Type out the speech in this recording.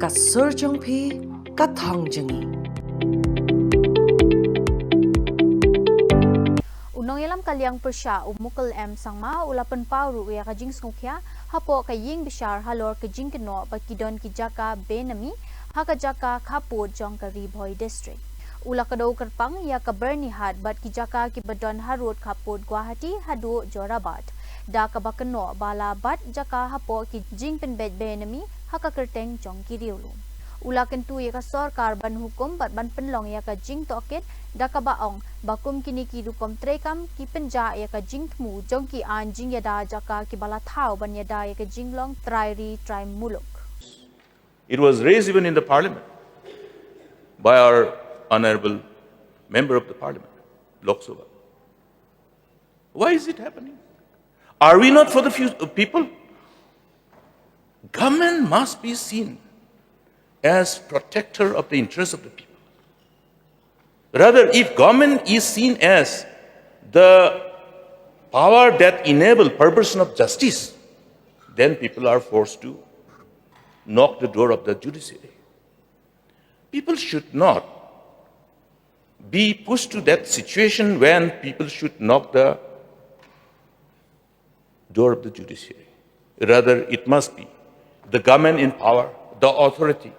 ka surjong phi ka thang jangi. Unong ilam kalyang persya umukal sangma ulapan pauru ya kajing skukya hapo kaying bishar halor kajing keno bakidon kijaka benami hakajaka kapo jong Riboy district. Ula kadaw karpang ya kabernihat bat kijaka kibadon harut kapod Guwahati hadu Jorabat. Da kabakeno bala bat jaka hapo kijing penbed benami hakakerteng jong kiriulum. Ula kentu ya ka sarkar ban hukum bat ban penlong ya ka jing toket da ka baong bakum kini ki rukom trekam ki penja ya ka jing tmu jong ki anjing ya da jaka ki bala thau ban ya da ya ka jing long trai muluk. It was raised even in the parliament by our honorable member of the parliament, Lok Sabha. Why is it happening? Are we not for the people? Government must be seen as protector of the interests of the people. Rather, if government is seen as the power that enables perversion of justice, then people are forced to knock the door of the judiciary. People should not be pushed to that situation when people should knock the door of the judiciary. Rather, it must be the government in power, the authority,